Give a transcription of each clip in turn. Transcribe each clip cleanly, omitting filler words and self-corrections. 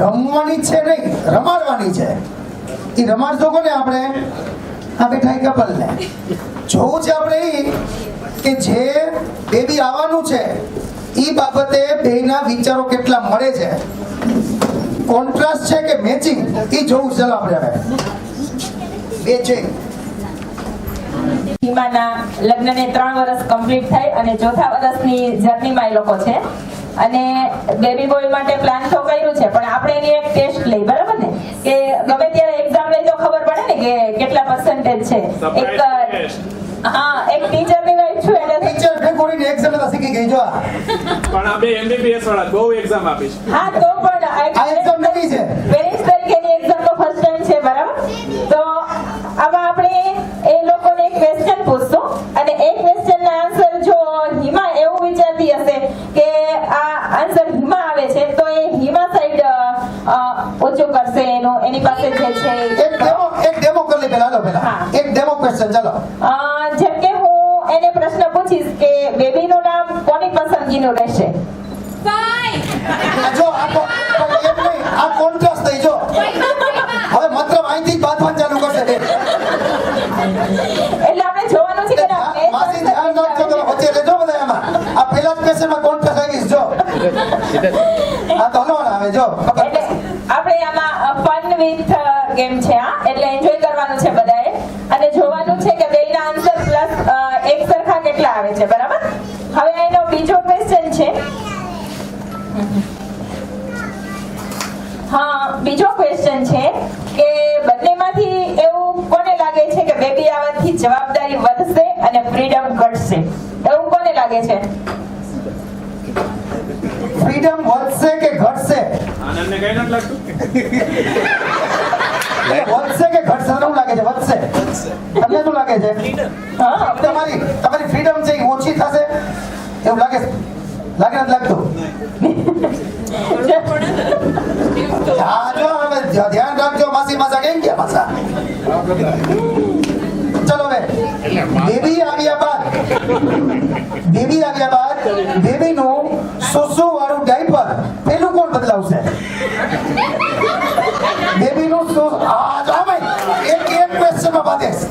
રમવાની છે નહીં, રમાડવાની છે. એ રમાડશો કોને આપણે? આ બેઠા કપલ ને જોવું છે આપણે કે જે બેબી આવવાનું છે એ બાબતે બેના વિચારો કેટલા મળે છે, કોન્ટ્રાસ્ટ છે કે મેચિંગ, એ જોવું છે. ચાલો આપણે હવે મેચિંગ. હિમાના લગ્નને 3 વર્ષ કમ્પ્લીટ થાય અને ચોથા વર્ષની જર્નીમાં એ લોકો છે અને બેબી બોય માટે પ્લાન તો કર્યું છે, પણ આપણે એની એક ટેસ્ટ લઈ, બરાબર ને? કે ગમે ત્યારે એક્ઝામ લઈ તો ખબર પડે ને કે કેટલા પર્સન્ટેજ છે. એક ટીચરની વાઇફ છું એટલે ટીચર ભેગોડીને એક્ઝામ તો શીખી ગઈ જો. પણ આ બે MBBS વાળા બહુ એક્ઝામ આપી છે. હા, તો પણ આ એક્ઝામ નવી છે, પેરેન્ટ્સ તરીકેની એક્ઝામનો ફર્સ્ટ ટાઈમ છે, બરાબર? તો આમાં આપણે એ લોકોને એક ક્વેશ્ચન પૂછશું અને એ ક્વેશ્ચનના આન્સર જો હિમા એવું વિચારતી હશે કે આ આન્સર હિમા આવે છે તો એ હિમા સાઈડ ઓછું કરશે એની પાસે જે છે. એક ડેમો કરી લે પહેલા. પહેલા એક ડેમો ક્વેશ્ચન. ચાલો, જેમ કે હું એને પ્રશ્ન પૂછીશ કે બેબીનું નામ કોની પસંદગીનું રહેશે? જો આ કોન્ટ્રાસ્ટ થઈ. જો હવે મતલબ અહીંથી જ બાંધવાનું ચાલુ કરશે. એટલે આપણે જોવાનું છે કે માસી ધ્યાન રાખજો, તમે વચ્ચે લેજો બધા. એમાં આ પહેલા જ ક્વેશ્ચનમાં કોન્ટ્રાસ્ટ આવી ગઈ. જો આ તો હલવાના આવે. જો એટલે આપણે આમાં ફન વિથ ગેમ છે, એટલે એન્જોય કરવાનું છે બધાએ અને જોવાનું છે કે બેયના આન્સર પ્લસ એક સરખા કેટલા આવે છે, બરાબર? હવે એનો બીજો ક્વેશ્ચન છે. હા, બીજો ક્વેશ્ચન છે કે બંનેમાંથી એવું કોને લાગે છે કે બેબી આવવાથી જવાબદારી વધશે અને ફ્રીડમ ઘટશે? એવું કોને લાગે છે? ફ્રીડમ વધશે કે ઘટશે? આનંદને કઈ નથી લાગતું. વધશે કે ઘટશે? શું લાગે છે? વધશે. તમને શું લાગે છે? તમારી ફ્રીડમ છે એ ઓછી થશે એવું લાગે છે? લાગે નથી લાગતું? ધ્યાન રાખજો. માસી માસા કેમ ગયા પાછા? ચલો હવે બેબી આવ્યા બાદ બેબીનું સોસો વાળું ડાયપર પેલું કોણ બદલાવશે? બેબીનું એક ક્વેશ્ચનમાં બાંધેશ.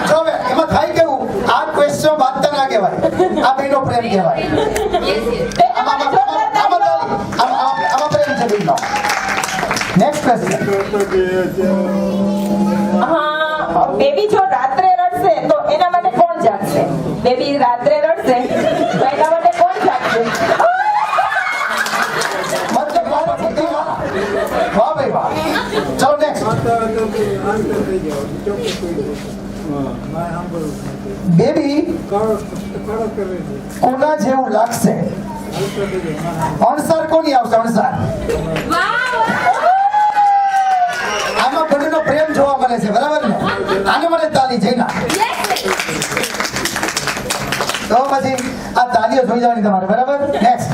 જો હવે એમાં થાય કેવું, આ ક્વેશ્ચન બાંધતા ના કહેવાય, આ બેનો પ્રેમ કહેવાય. આમાં પ્રેમ છે બેનો. Next question. બેબી જો રાત્રે રડશે તો એના માટે કોણ જાગશે? બેબી રાત્રે રડશે તો એના માટે કોણ જાગશે? વાહ ભાઈ વાહ. ચલો નેક્સ્ટ. બેબી કોના જેવું લાગશે? અણસાર કોની આવશે? અણસાર. આમાં બંનેનો પ્રેમ જોવા મળે છે, બરાબર ને? આને મને તાલી છે ના તો પછી આ તાલીઓ જોઈ જવાની તમારે, બરાબર? નેક્સ્ટ.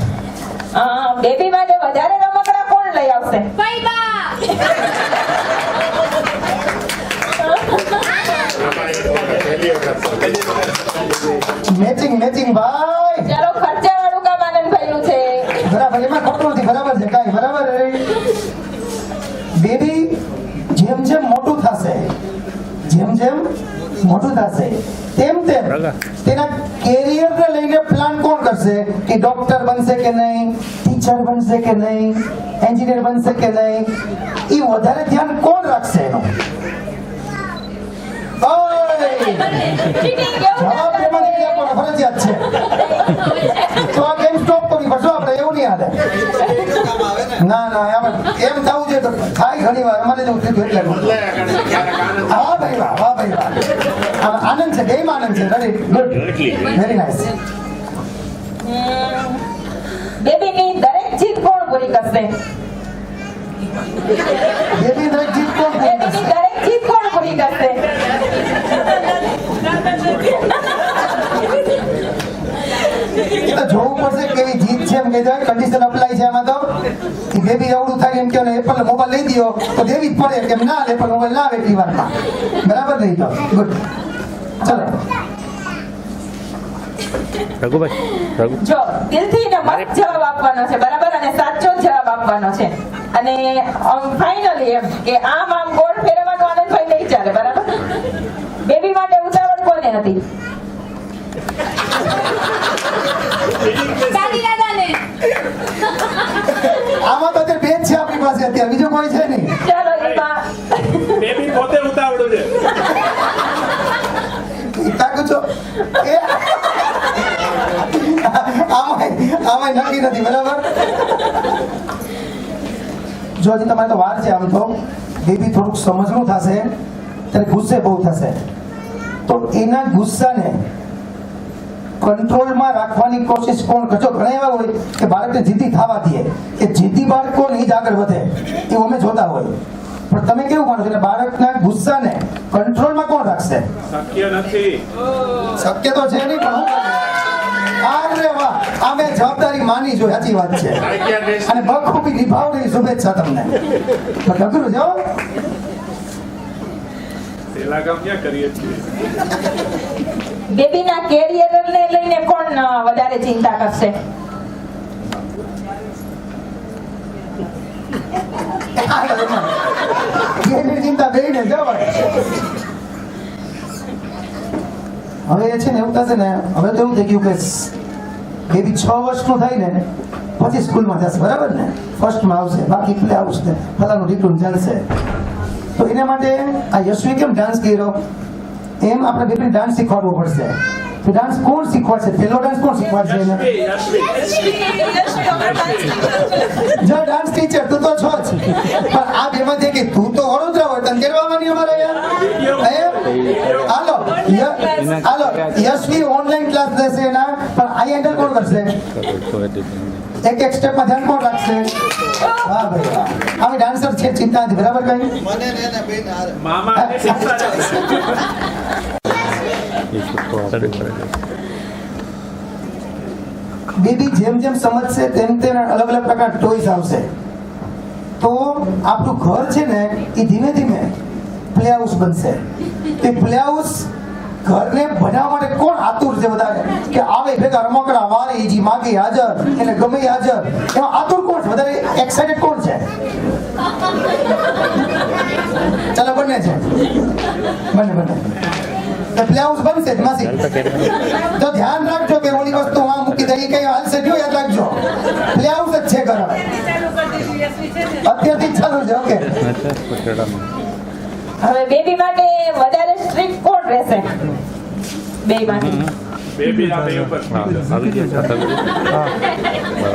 બેબી માટે વધારે રમકડા કોણ લઈ આવશે? મેચિંગ ભાઈ. ચાલો, ખર્ચા વાળું કામ આનંદભાઈ નું છે, બરાબર. એમાં ખોટું નથી, બરાબર છે કાઈ, બરાબર. બેબી જેમ જેમ મોટું થશે તેમ તેના કેરિયરને લઈને પ્લાન કોણ કરશે? કે ડોક્ટર બનશે કે નહીં, ટીચર બનશે કે નહીં, એન્જિનિયર બનશે કે નહીં, એ વધારે ધ્યાન કોણ રાખશે એનું? જવાબ એમાંથી આપવાનો ફરજિયાત છે. તો આ ગેમ સ્ટોપ કરવી પડશે આપણે, એવું નહીં હાલે. ના એમ થવું જોઈએ તો થાય ઘણી વાર. અમારે જેવું થયું એટલે વાહ ભાઈ વાહ. આનંદ છે, ગેમ આનંદ છે. Very good, very nice. બેબીની દરેક જીત કોણ પૂરી કરશે? બેબી દરેક જીત કોણ પૂરી કરશે? બેબીની દરેક જીત કોણ પૂરી કરશે? એ તો જોવું પડશે કેવી જીત છે. એમ કે કન્ડિશન અપ્લાય છે આમાં. તો બેબી એવડું થાય એમ કે એપલ મોબાઈલ લઈ દો તો દેવી જ પડે કે ના એપલ મોબાઈલ ના આવે એટલી વારમાં, બરાબર? નહીં તો ગુડ. ચલો જો દિલથી ને મસ્ત જવાબ આપવાનો છે, બરાબર? અને સાચો જવાબ આપવાનો છે. અને ફાઇનલી એમ કે આમ ગોળ ફેરવવાનું આનંદભાઈ નહીં ચાલે, બરાબર? બેબી માટે ઉતાવળ કોને હતી? દાદી દાદાને. આમાં તો અત્યારે બે જ છે આપણી પાસે, અત્યારે બીજો કોઈ છે નહીં. ચાલો એમાં બેબી પોતે ઉતાવળું છે. તાકું છો એ આમાં નક્કી નથી, બરાબર? જો હજી તમારે તો વાર છે. આમ તો બેબી થોડુંક સમજણું થશે ત્યારે ગુસ્સે બહુ થશે, તો એના ગુસ્સાને કંટ્રોલમાં રાખવાની કોશિશ કોણ કરજો? ઘણા એવા હોય કે બાળકને જીદ્દી થવા દે, કે જીદ્દી બાળકો નહીં જ આગળ વધે, એવું અમે જોતા હોય. પણ તમે કેવું માનો છો એટલે બાળકના ગુસ્સાને કંટ્રોલમાં કોણ રાખશે? શક્ય નથી. શક્ય તો છે નહીં, પણ હું અરે વાહ, આ મેં જવાબદારી માની જોઈએ, સાચી વાત છે. અને બખૂબી નિભાવવાની શુભેચ્છા તમને. પણ અઘરું છે હો. પેલા કામ ક્યાં કરીએ છીએ? બેબીના કેરિયરને લઈને કોણ વધારે ચિંતા કરશે? એની ચિંતા બેયને જવાય. હવે એ છે ને એવું થશે ને, હવે તો એવું થઈ ગયું કે બેબી 6 વર્ષનું થાય ને પછી સ્કૂલમાં જશે, બરાબર ને? ફર્સ્ટમાં આવશે, બાકી પ્લે આવશે, ફલાનું ઢીકણું ચાલશે. તો એના માટે આ યશવી કેમ ડાન્સ કર્યો, એમ આપણે બેબીને ડાન્સ શીખવાડવો પડશે. તો ડાન્સ કોણ શીખવાડશે? પહેલો ડાન્સ કોણ શીખવાડશે એને? જો ડાન્સ ટીચર તું તો છો જ, પણ આ બેમાંથી કે તું તો વડોદરા હોય, તને કેળવવાની અમારે યાર. હાલો યશવી ઓનલાઈન ક્લાસ લેશે એના, પણ આ હેન્ડલ કોણ કરશે? એક એક સ્ટેપમાં ધ્યાન કોણ રાખશે? વાહ ભાઈ વાહ, અમે ડાન્સર છે, ચિંતા નથી, બરાબર? કઈ મામા અને શિક્ષા બેબી જેમ જેમ સમજશે તેમ તેમ અલગ અલગ પ્રકાર ટોયસ આવશે. તો આપણું ઘર છે ને એ ધીમે ધીમે પ્લે હાઉસ બનશે. એ પ્લે હાઉસ ઘરને બનાવવા માટે કોણ આતુર છે વધારે? કે આવે ભેગા રમકડા વારી જી માગી હાજર, એને ગમે હાજર. એમાં આતુર કોણ છે વધારે? એક્સાઇટેડ કોણ છે? ચાલો બંને છે, બંને પ્લે હાઉસ બનશે જ માસી. તો ધ્યાન રાખજો કે ઓલી વસ્તુ આ મૂકી દે, કઈ હાલશે જો, યાદ રાખજો પ્લે હાઉસ જ છે ઘર. અત્યારથી જ ચાલુ છે. ઓકે, હવે બેબી માટે વધારે સ્ટ્રિક્ટ કોણ રહેશે? બેમાંથી બેબીના બે ઉપર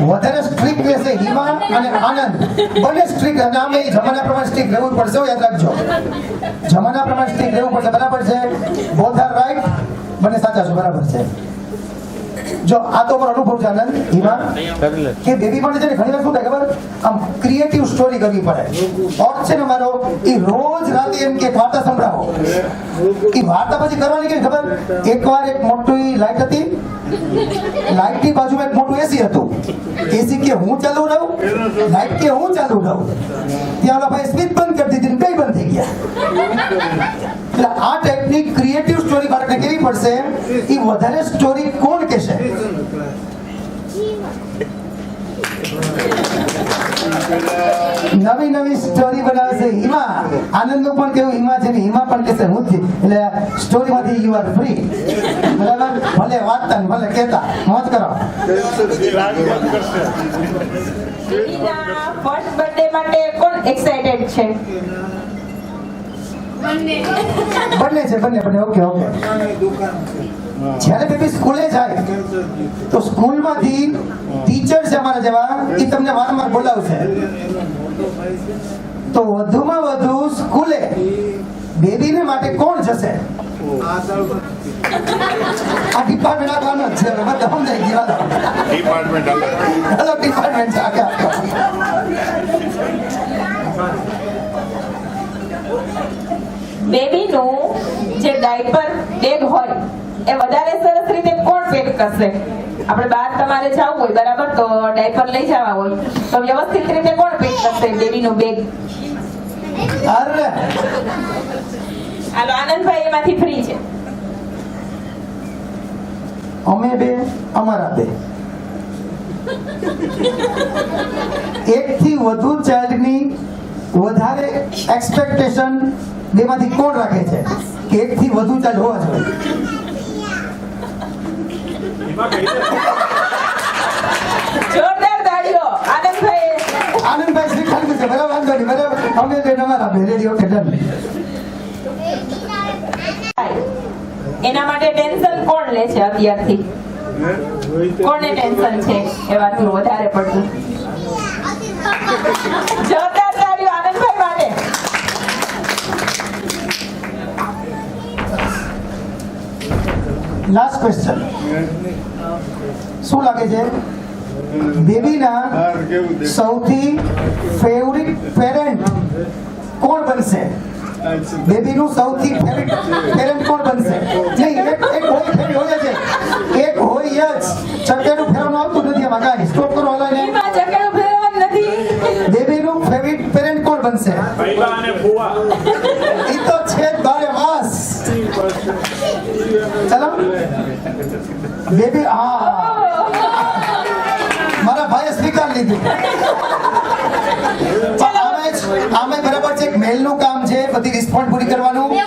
વધારે સ્ટ્રિક્ટ રહેશે હિમા અને આનંદ, બંને સ્ટ્રિક્ટ. અને આમ એ જમાના પ્રમાણે સ્ટ્રિક્ટ રહેવું પડશે, યાદ રાખજો. જમાના પ્રમાણે સ્ટ્રિક્ટ રહેવું પડશે, બરાબર છે? બોથ આર રાઈટ, બંને સાચા છે, બરાબર છે. જો આ તો મારો અનુભવ છે આનંદ, હિમા, કે બેબી માટે છે ને ઘણી વાર શું થાય ખબર? આમ ક્રિએટિવ સ્ટોરી કરવી પડે. ઓર્થ છે ને મારો, એ રોજ રાતે એમ કે વાર્તા સંભળાવો. એ વાર્તા પછી કરવાની કેવી ખબર? એકવાર એક મોટી લાઈટ હતી, લાઈટની બાજુમાં એક મોટું એસી હતું. એસી કે હું ચાલુ રહું, લાઈટ કે હું ચાલુ રહું. ત્યાં ઓલા ભાઈ સ્વિચ બંધ કરી દીધી, બે બંધ થઈ ગયા. એટલે આ ટાઈપની ક્રિએટિવ સ્ટોરી બાળકને કેવી પડશે? એ વધારે સ્ટોરી કોણ કહેશે? નવી નવી સ્ટોરી બનાવશે હિમા. આનંદનું પણ કેવું હિમા છે ને, હિમા પણ કહેશે હું જ. એટલે સ્ટોરીમાંથી યુ આર ફ્રી, બરાબર? ભલે વાંચતા ને ભલે કહેતા, મોજ કરો. બેબીના ફર્સ્ટ બર્થડે માટે કોણ એક્સાઇટેડ છે? બંને છે, બંને. ઓકે. જ્યારે બેબી સ્કૂલે જાય તો સ્કૂલમાંથી ટીચર છે અમારા જેવા, એ તમને વારંવાર બોલાવશે. તો વધુમાં વધુ સ્કૂલે બેબીને માટે કોણ જશે? આ ડિપાર્ટમેન્ટ આપવાનો જ છે, બધા સમજાઈ ગયા. ડિપાર્ટમેન્ટ અલગ. ડિપાર્ટમેન્ટ છે આખા. બેબીનું જે ડાયપર બેગ હોય એ વધારે સરસ રીતે કોણ પેક કરશે? આપણે બહાર તમારે જવું હોય, બરાબર, તો ડાયપર લઈ જવા હોય તો વ્યવસ્થિત રીતે કોણ પેક કરશે બેબીનું બેગ? અરે હાલો આનંદભાઈ એમાંથી ફ્રી છે. અમે બે, અમારા બે. એકથી વધુ ચાઇલ્ડની વધારે એક્સપેક્ટેશન બેમાંથી કોણ રાખે છે કે એકથી વધુ ચાઇલ્ડ હોવા જોઈએ? એમાં કઈ છે? જોરદાર તાળીઓ આનંદભાઈ. આનંદભાઈ શ્રી ખાલી છે બરાબર, વાંધો નહીં, બરાબર. અમે બે નંબર આપે રેડિયો કે ડન. એના માટે ટેન્શન કોણ લે છે અત્યારથી? કોને ટેન્શન છે એ વાતનું વધારે પડતું? જોરદાર તાળીઓ આનંદભાઈ માટે. Last question. શું લાગે છે બેબીના સૌથી ફેવરિટ પેરેન્ટ કોણ બનશે? બેબીનું સૌથી ફેવરિટ પેરેન્ટ કોણ બનશે? નહીં, એક હોય ફેવરિટ હોય છે, એક હોય જ. ચકેડું ફેરવાનું આવતું નથી આમાં કાંઈ. સ્ટોપ કરો હાલો ને. એમાં ચકેડું ફેરવાનું નથી. બેબીનું ફેવરિટ પેરેન્ટ કોણ બનશે? ભાઈબા અને ફુવા. ઈ તો છે જ બારે માસ. ચલો બેબી, હા મારા ભાઈએ સ્વીકાર લીધું. આમે બરાબર છે, મેલનું કામ છે બધી રિસ્પોન્ડ પૂરી કરવાનું. ઓય,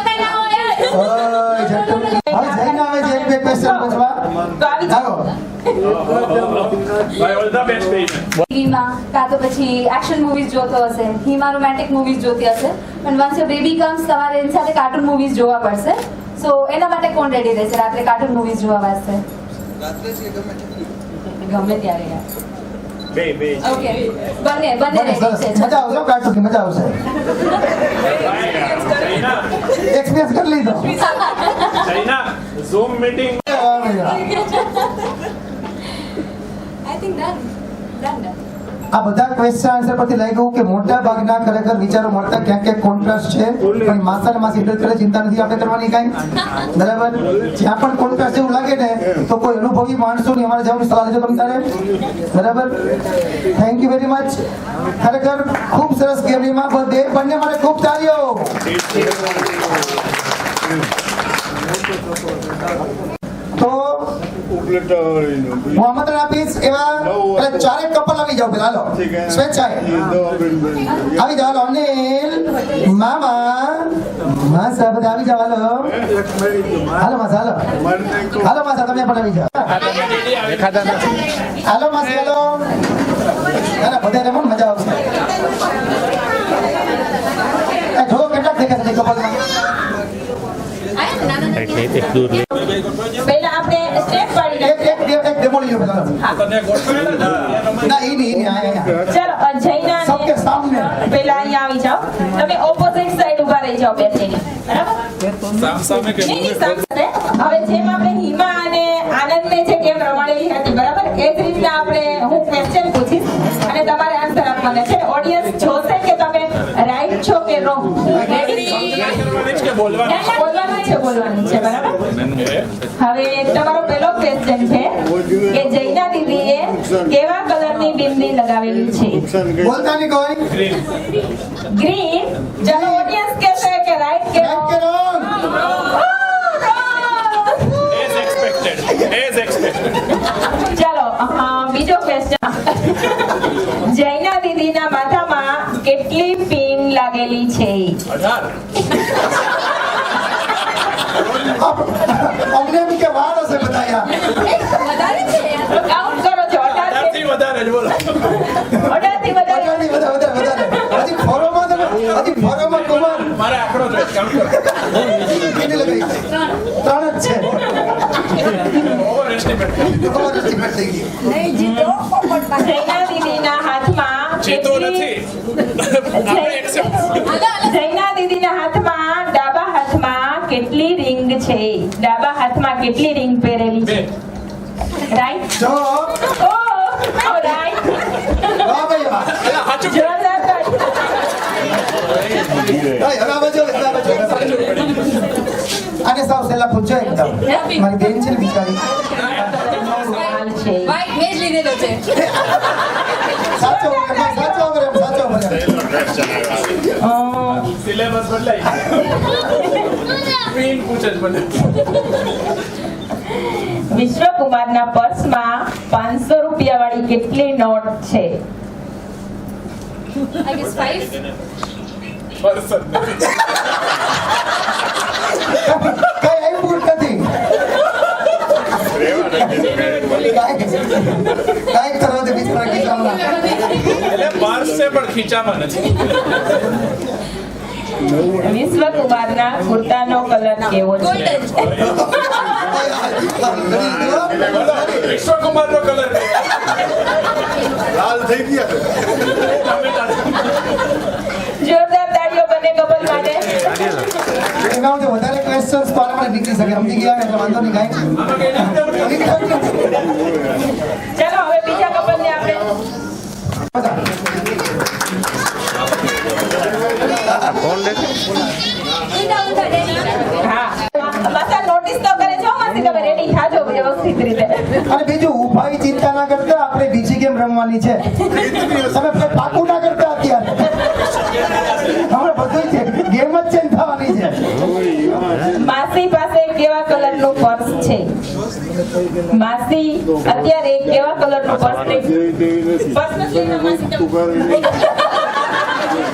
જટ્ટુ. હવે જઈને આવે છે એક બે ક્વેશ્ચન પૂછવા. તો આવી જાઓ. આવો. ભાઈ ઓલ ધ બેસ્ટ બેબી. ટીવીમાં કાં તો પછી એક્શન મૂવીઝ જોતો હશે, હિમા રોમેન્ટિક મૂવીઝ જોતી હશે, પણ વન્સ યોર બેબી કમ્સ તમારે એની સાથે કાર્ટૂન મૂવીઝ જોવા પડશે. સો એના માટે કોણ રેડી રહેશે રાત્રે કાર્ટૂન મૂવીઝ જોવા વાસ્તે? ગમે ત્યારે યાર. બે ઓકે, બંને બને, રેડી સરસ. છે. મજા આવશે કાર્ટૂન ની, મજા આવશે. ચાઇના એક્સપિરિયન્સ કરી લીધો. China zoom meeting. I think done. આ બધા ક્વેશ્ચન આન્સર પરથી લાગ્યું કે મોટા ભાગના ખરેખર વિચારો મળતા ક્યાંક ક્યાંક કોન્ટ્રાસ્ટ છે, પણ માસા ને માસી એટલે કરે ચિંતા નથી આપણે કરવાની કાંઈ. બરાબર, જ્યાં પણ કોન્ટ્રાસ્ટ જેવું લાગે ને તો કોઈ અનુભવી માણસોની અમારે જવાની સલાહ લેજો તમે તારે. બરાબર, થેન્ક યુ વેરી મચ. ખરેખર ખૂબ સરસ ગેમમાં બંને માટે ખૂબ તાળીઓ. તો હું આમંત્રણ આપીશ એવા ચારેક કપલ આવી જાઓ પેલા. હાલો સ્વેચ્છાએ આવી જાઓ. હાલો અનિલ, મામા, માસા બધા આવી જાઓ. હાલો હાલો માસા, હાલો હાલો માસા, તમે પણ આવી જાઓ. હાલો માસી, હાલો. ના બધા રમો, મજા આવશે. જો કેટલાક દેખાશે છે કપલમાં. પહેલા આપણે સ્ટેપ પાડી એક ડેમો લઈ લો પેલા. તને ગોઠવેલા ના ઈ નહીં, ચાલો જૈના સબકે સામને. પહેલા અહીંયા આવી જાઓ. તમે ઓપોઝિટ સાઈડ ઊભા રહી જાઓ બેસીને. બરાબર? સામે કે નહીં, સામે. હવે જેમ આપણે હિમા અને આનંદને જે ગેમ રમાડેલી હતી, બરાબર, એ જ રીતના આપણે હું ક્વેશ્ચન પૂછીશ અને તમારે આન્સર આપવાના છે. ઓડિયન્સ જોશે કે તમે રાઈટ છો કે રોંગ. કે બોલવાનું બોલવાનું છે બરાબર. હવે તમારો પહેલો ક્વેશ્ચન છે કે જૈના દીદીએ કેવા કલરની બિંદી લગાવેલી છે? બોલતા નહીં કોઈ. ગ્રીન. ચાલો ઓડિયન્સ કહેશે કે રાઈટ કે રાઈટ કે wrong? As expected. ચાલો બીજો ક્વેશ્ચન. જૈના દીદીના માથામાં કેટલી પિન લાગેલી છે? 18. અમને એમ કે વાર હશે બધા યાર. વધારે છે યાર. કાઉન્ટ કરો છો. 18 થી વધારે જ બોલો. 18 થી વધારે. વધારે. હજી ફોરોમાં કુમાર મારે આંકડો જોઈએ કાઉન્ટ કરો. કેટલી લગાવી? 3 જ છે. Over estimate. Overestimate થઈ ગયું. નહીં જીતો પોપટમાં. જૈના દીદીના હાથમાં જીતો નથી. આપણે accept. જૈના દીદીના હાથમાં ડાબા હાથમાં કેટલી રિંગ છે? ડાબા હાથમાં કેટલી રિંગ પહેરેલી છે? 2. રાઈટ. જો રાઈટ. વાહ ભાઈ વાહ. સાચું. જોરદાર તાળી. હવે આ બાજુ. આને સાવ સહેલા પૂછજો એકદમ. મારી બેન છે ને બિચારી. હાલ છે. ભાઈ મેં જ લીધેલો છે. સાચો વગર. સિલેબસ બદલાઈ. ક્વીન પૂછે જ મને. વિશ્વકુમારના પર્સમાં 500 રૂપિયા વાળી કેટલી નોટ છે? I guess 5. કઈ આવ્યું નથી કાંઈક કરવાથી બિચારા ખિસ્સામાં એટલે પર્સ છે પણ ખીચામાં નથી. વિશ્વકુમારના કુર્તાનો કલર કેવો છે? વિશ્વકુમારનો કલર લાલ થઈ ગયા. જોરદાર તાળીઓ બંને કપલ માટે. એના માટે વધારે ક્વેશ્ચન્સ તો આપણે નીકળી શકે સમજી ગયા એટલે વાંધો નહીં કાંઈ ચાલો હવે બીજા કપલને આપણે હા માતા નોટિસ તો કરે છો માસી તમે રેડી થાજો વ્યવસ્થિત રીતે. અને બીજું ઉભાઈ ચિંતા ના કરતા આપણે બીજી ગેમ રમવાની છે તમે પાકું ના કરતા અત્યારે હમણાં બધું છે ગેમ જ ચેન્જ થવાની છે. માસી પાસે કેવા કલરનું પર્સ છે? માસી અત્યારે કેવા કલરનું પર્સ નથી માસી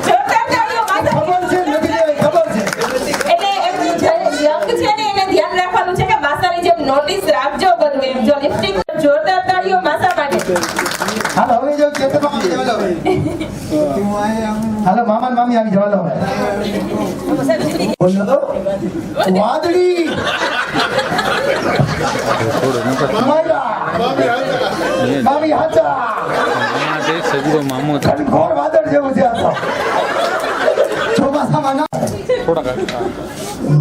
જોરદાર તાળીઓ માતા. ખબર છે નથી લેવાય ખબર છે એટલે એમનું જે યંગ છે ને એને ધ્યાન રાખવાનું છે કે માસાની જેમ નોટિસ રાખજો બધું એમ. જો લિપસ્ટિક જોરદાર તાળીઓ માસા માટે. હાલો હવે જો ખેતરમાં આવી જવા દો હાલો મામા ને મામી આવી જવા દો બોલો તો વાદળી માયરા મામી હાચા સજરો મામો ઘનઘોર વાદળ જેવું છે આ તો ચોમાસામાં ના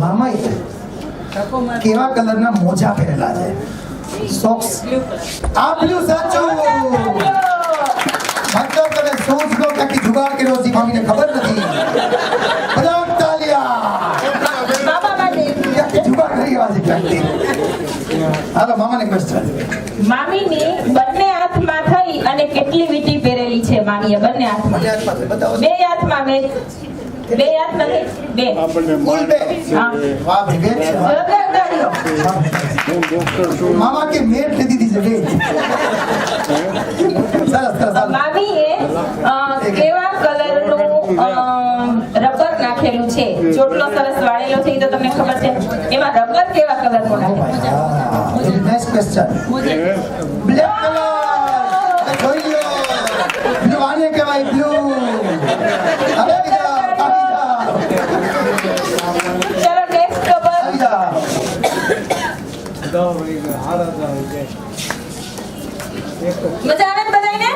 મામાએ કેવા કલરના મોજા પહેરેલા છે? સોક્સ આ બ્લુ સાચું મતલબ તમે શૂઝ નો ક્યાંથી જુગાડ કર્યો છે મામીને ખબર નથી બધા તાલિયા મામા માટે. ક્યાંથી જુગાડ કરી એવા છે ક્યાંથી. હાલો મામાને ક્વેશ્ચન મામીની બંને હાથમાં થઈ અને કેટલી વીંટી પહેરેલી છે મામીએ બંને હાથમાં? બતાવો બે હાથમાં બે હાથમાં થઈ? બે. કુલ બે હા. વાહ ભાઈ બે છે વાહ. જોરદાર તાળીઓ. મામા કે મેટ લીધી હતી છે બે સરસ સરસ હાલો. મામીએ કેવા કલરનું રબર નાખેલું છે? ચોટલો સરસ વાળેલો છે એ તો તમને ખબર છે. એમાં રબર કેવા કલરનું નાખેલું? નેક્સ્ટ ક્વેશ્ચન બ્લેક કલર જોઈ લો બ્લુ આને કહેવાય બ્લુ હવે બીજા આવી ચલો નેક્સ્ટ કપલ. જા મજા આવે ને બધાયને?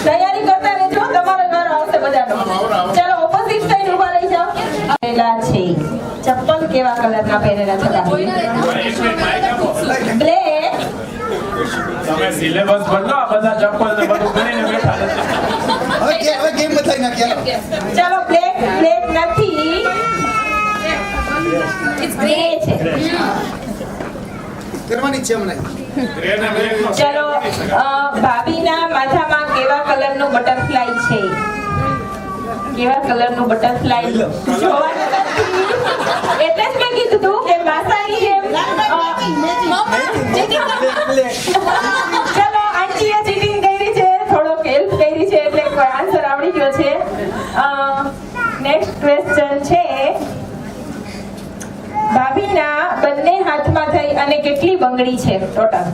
તૈયારી કરતા રહેજો તમારો વારો આવશે બધાનો. ચલો ઓપોઝિટ સાઈડ ઊભા રહી જાઓ. પહેરેલા છે ચપ્પલ કેવા કલરના પહેરેલા છે? બ્લેક. તમે સિલેબસ બદલો આ બધા ચપ્પલ ને બધું કરીને બેઠા નથી. હવે ગેમ બતાવી નાખી ચલો બ્લેક નથી. ગ્રે છે. કરવાની છે મને ગ્રે ને બ્લેક નો ચલો ભાભીના માથામાં કેવા કલરનું બટરફ્લાય છે? કેવા કલરનું બટરફ્લાય જોવાનું નથી. એટલે જ મેં કીધું તું કે માસાની જેમ ચલો આંટીએ ચીટિંગ કરી છે થોડોક હેલ્પ કરી છે એટલે કોઈ આન્સર આવડી ગયો છે. નેક્સ્ટ ક્વેશ્ચન છે ભાભીના બંને હાથમાં થઈ અને કેટલી બંગડી છે ટોટલ?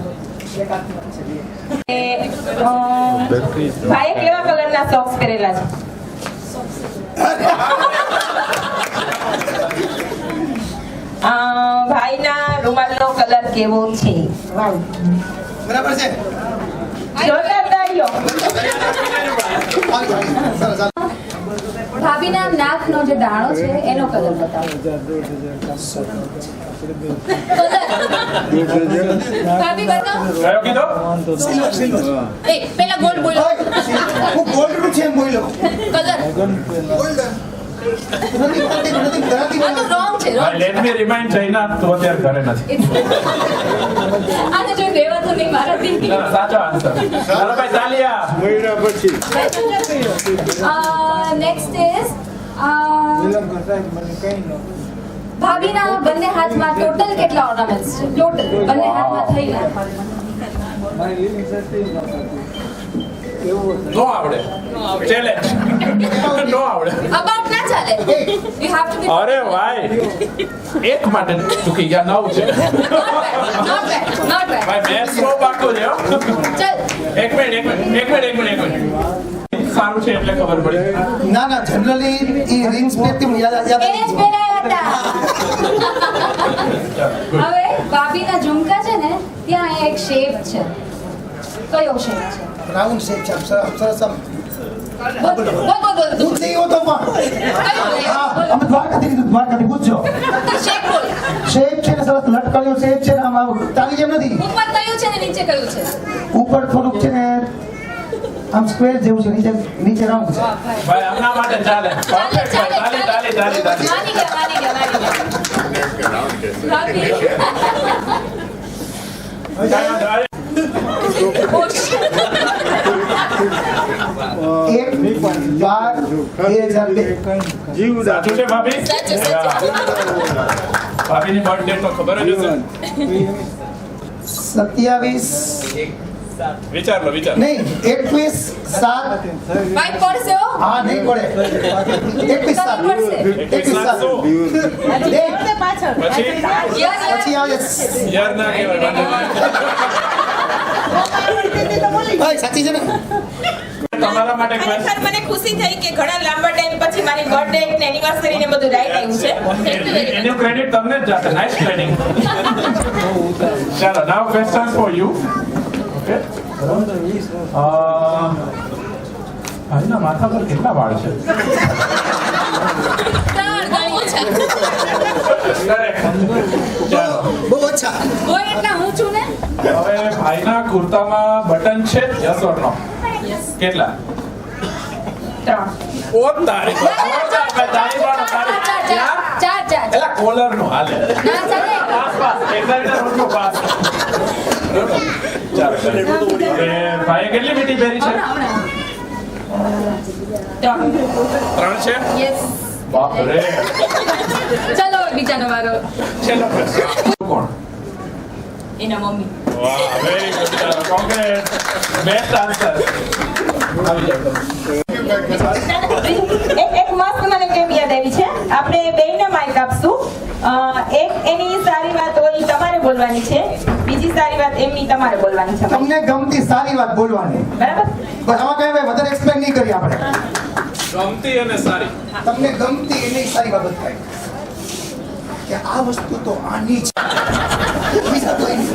ભાઈએ કેવા કલરના સોક્સ પહેરેલા છે? ભાઈના રૂમાલનો કલર કેવો છે? બરાબર છે જોરદાર તાળીઓ. સરસ ભાભીના નાકનો જે દાણો છે એનો કલર બતાવો. ભાભી બતાવો. કયો કીધો? એ પેલા ગોલ્ડ બોલો. હું ગોલ્ડ નું છે એમ બોલ્યો કલર ગોલ્ડ નથી રોંગ છે લેટ મી રિમાઇન્ડ જઈના તું અત્યારે ઘરે નથી. આને જોઈ રહેવાતું નહીં મારાથી. ના, સાચો આન્સર. ચાલો ભાઈ તાલિયા. મહિના પછી નેક્સ્ટ ઇઝ ભાભીના બંને હાથમાં ટોટલ કેટલા ઓર્નામેન્ટ્સ છે? ટોટલ બંને હાથમાં થઈને. નો આવડે ચેલેન્જ નો આવડે અબાઉટ ના ચાલે. યુ હેવ ટુ બી અરે ભાઈ એક માટે ચૂકી ગયા 9 છે નોટ બેડ. ભાઈ મેં સ્લો બાકો છે હો. ચલ. એક મિનિટ સારું છે એટલે ખબર પડી ના ના જનરલી ઈ રિંગ્સ પહેરતી મને યાદ એ જ પહેરાયા હતા. હવે ભાભીના ઝુમકા છે ને ત્યાં એક શેપ છે. કયો શેપ છે? રાઉન્ડ શેપ છે સરસ આમ બોલ. હું નહીં હોતો પણ હા અમે દ્વારકાથી પૂછજો શેપ બોલ. શેપ છે ને સરસ લટકણ્યો શેપ છે ને આમ તાલી જેમ નથી ઉપર કયું છે ને નીચે કયું છે? ઉપર થોડુંક છે ને આમ સ્ક્વેર જેવું છે નીચે રાઉન્ડ છે ભાઈ આમના માટે ચાલે પરફેક્ટ ભાઈ તાલી માની ગયા. ભાભી. એક 12/2002 સાચું છે ભાભી ભાભીની બર્થડે તો ખબર જ હશે 27 વિચાર લો નહીં 21/7 ભાઈ પડશે હો. હા નહીં પડે 21/7 પછી યસ. પછી આવે યાર ના કહેવાય ભાઈ સાચી છે ને તમારા માટે ખરેખર question. મને ખુશી થઈ કે ઘણા લાંબા ટાઈમ પછી મારી બર્થડે ને એનિવર્સરી ને બધું રાઈટ આવ્યું છે. એનું ક્રેડિટ તમને જ જશે નાઇસ પ્લાનિંગ ચાલો નાવ ક્વેશ્ચન ફોર યુ ઓકે ભાઈના માથા પર કેટલા વાળ છે Correct. ચાલો બહુ અચ્છા હોય એટલા હું છું ને. હવે ભાઈના કુર્તામાં બટન છે યસ ઓર નો કેટલા 3 ઓ તારી તારી વાળો તારી ક્યાં? ચાર. એલા કોલર નો હાલે ના ચાલે. પાસ એક્ઝામિનર રોટલો પાસ ચાલો હવે ભાઈએ કેટલી મીઠી પહેરી છે 3 છે યસ. બાપ રે ચલો બીજાનો વારો. છેલ્લો પ્રશ્ન કોણ એના મમ્મી. વાહ વેરી ગુડ ચાલો કોંગ્રેટ બેસ્ટ આન્સર આવી જાવ એક મસ્ત મને કેમ યાદ આવી છે. આપણે બેયને માઇક આપશું. એક એની સારી વાત ઓલી તમારે બોલવાની છે, બીજી સારી વાત એમની તમારે બોલવાની છે. તમને ગમતી સારી વાત બોલવાની બરાબર? બસ આમાં કઈ ભાઈ વધારે એક્સપ્લેન નહીં કરી આપણે ગમતી અને સારી તમને ગમતી એની સારી બાબત થાય કે આ વસ્તુ તો આની છે બીજા તો એની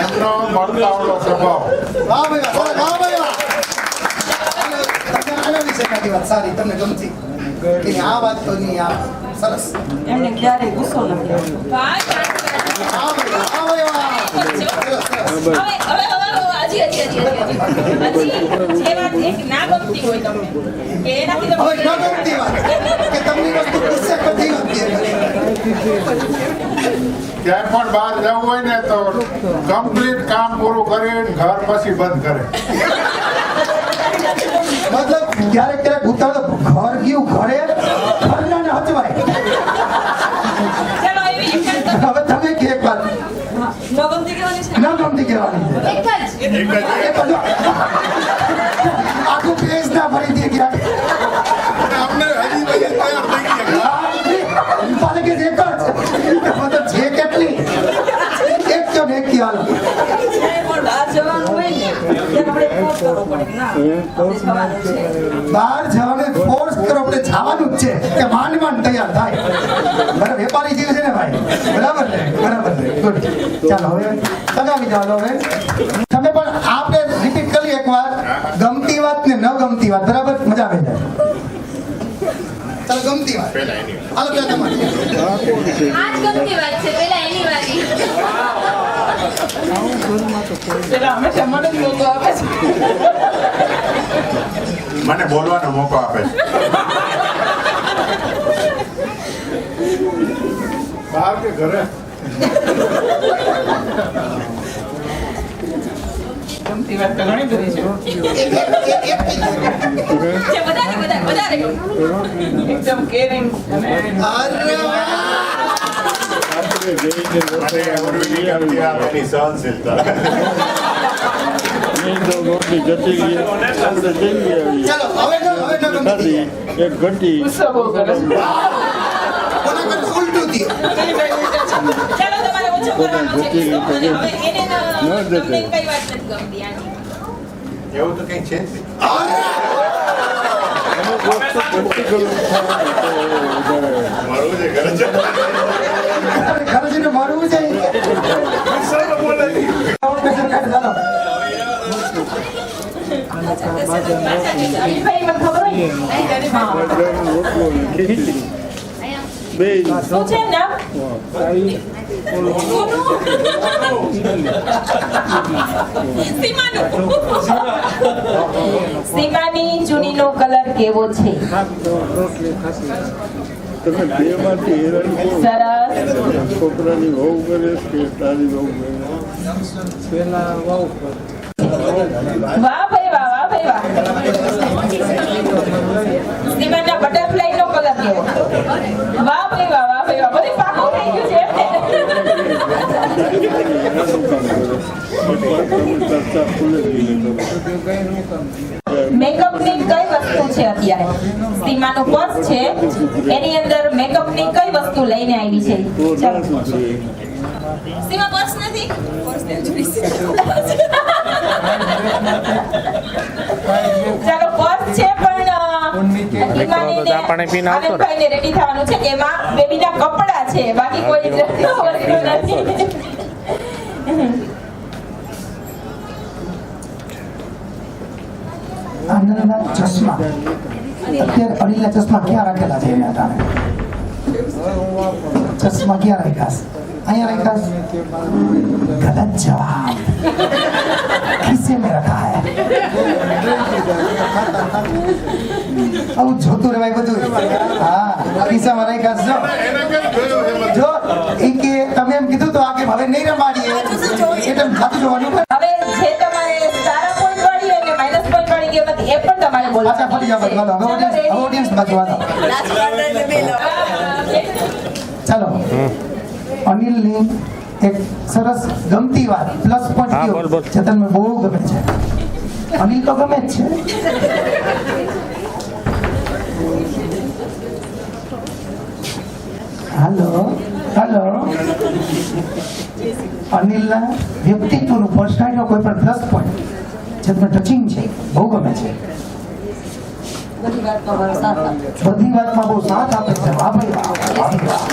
એમનો મળતાવડો સ્વભાવ વાહ ભાઈ વાહ ભાઈ વાહ તમને આના વિશે કાંઈ વાત સારી તમને ગમતી કે આ વાત તો નહીં આ સરસ એમને ક્યારેય ગુસ્સો નથી આવ્યો. વાહ ભાઈ વાહ સરસ સરસ જે વાત એક ના ગમતી હોય તમને કે એનાથી હવે તમે ન ગમતી વાત કે તમને વસ્તુ ગુસ્સે કરતી ગમતી ક્યાંય પણ બહાર જવું હોય ને તો કમ્પ્લીટ કામ પૂરું કરીને ઘર પછી બંધ કરે મતલબ ક્યારેક ઉતાવળ ઘર ગયું ઘરે ઘરના ને હચવાય ચલો એવી એક જ હવે તમે કે એક વાત ન ગમતી કહેવાની છે. ન ગમતી કહેવાની છે એક જ. એ બધું આખું પેજ ના ભરી દે ક્યાંક અમને હજી પછી તૈયાર થઈ ગયા પાલે કે એક જ મતલબ છે કેટલી એક જો ને એક હાલ પણ બહાર જવાનું હોય ને ત્યારે આપણે ફોર્સ કરવો પડે કે ના આપણે જવાનું છે. બહાર જવાને ફોર્સ કરો આપણે જવાનું જ છે કે માંડ માંડ તૈયાર થાય બરાબર વેપારી જીવ છે ને ભાઈ બરાબર ને ગુડ ચાલો હવે લગાવી જાઓ હવે તમે પણ આપણે રિપીટ કરી એકવાર ગમતી વાત ને ન ગમતી વાત બરાબર મજા આવી જાય ચાલો ગમતી વાત હાલો પેલા તમારી આ જ ગમતી વાત છે. પેલા એની વારી. પેલા હંમેશા મને જ મોકો આપે છે. મને બોલવાનો મોકો આપે છે બહાર કે ઘરે ગમતી વાત તો ઘણી બધી છે. એક છે વધારે ગમતી. એકદમ કેરિંગ અને અરે વાહ! આપણે જઈને એની સહનશીલતા રોટલી જતી ગઈ આપણે જઈએ ચાલો હવે ન ગમતી એક ઘટી ગુસ્સો બહુ કરે છે. કોના કરતા ઉલટું થયું ચાલો તમારે ઓછું કરવાનું છે ગુસ્સો. અને હવે એને ન તમને જશે. કઈ વાત નથી ગમતી આની? એવું તો કઈ છે જ નહીં. અરે! અમુક વસ્તુ પ્રેક્ટિકલ થાય તો વધારે મારું છે ઘરે છે આપણે ઘરે જઈને મળવું છે ગુસ્સામાં બોલે છે. ચાલો અનિલભાઈ, મને ખબર હોય ને? હા. બધાનો રોટલો ને ખીચડી બે શું છે નામ? સીમાની ચૂનીનો કલર કેવો છે? તમે બે માંથી હેરાન કોણ? સરસ. છોકરાની વહુ કરે કે તારી વહુ કરે વાહ ભાઈ વાહ, વાહ ભાઈ વાહ. સીમાના બટરફ્લાય નો કલર કેવો? વાહ ભાઈ વાહ, વાહ ભાઈ વાહ. બધું પાકું થઈ ગયું છે એમને. ચર્ચા ખુલે મેકઅપની કઈ વસ્તુ છે અત્યારે? સીમાનું પર્સ છે, એની અંદર મેકઅપની કઈ વસ્તુ લઈને આવી છે? ચાલો. સીમા પર્સ નથી? ચાલો પર્સ છે પણ પાણી પીને આવતો રહે. આનંદભાઈને રેડી થવાનું છે કે એમાં બેબીના કપડા છે, બાકી કોઈ વસ્તુ નથી. આનંદના ચશ્મા અત્યારે અનિલના ચશ્મા ક્યાં રાખેલા છે એને અટાણે ચશ્મા ક્યાં રાખ્યા છે? અહીંયા રાખ્યા છે? ગલત જવાબ ખિસ્સે में रखा है આવું જોતું રહેવાય બધું હા ખિસ્સામાં રાખ્યા છે જો એ કે તમે એમ કીધું તો આગે હવે નહીં રમાડીએ એટલે ખાતું જોવાનું હવે જે તમારે સારા પોઈન્ટ વાળી અને માઈનસ પોઈન્ટ વાળી ગેમ હતી એ પણ તમારે બોલવાનું. પાછા ફરી જાવ હવે ઓડિયન્સ બાજુ વાળા ચાલો અનિલની એક સરસ ગમતી વાત પ્લસ હા, બોલ, બોલ. પોઈન્ટ ચેતનને બહુ ગમે છે અનિલ તો ગમે જ છે હાલો હાલો અનિલના વ્યક્તિત્વનું પર્સનાલિટીનો કોઈ પણ પ્લસ પોઈન્ટ ચેતન ટચિંગ છે બહુ ગમે છે બધી વાતમાં બહુ સાથ આપે છે વાહ ભાઈ વાહ, વાહ ભાઈ વાહ.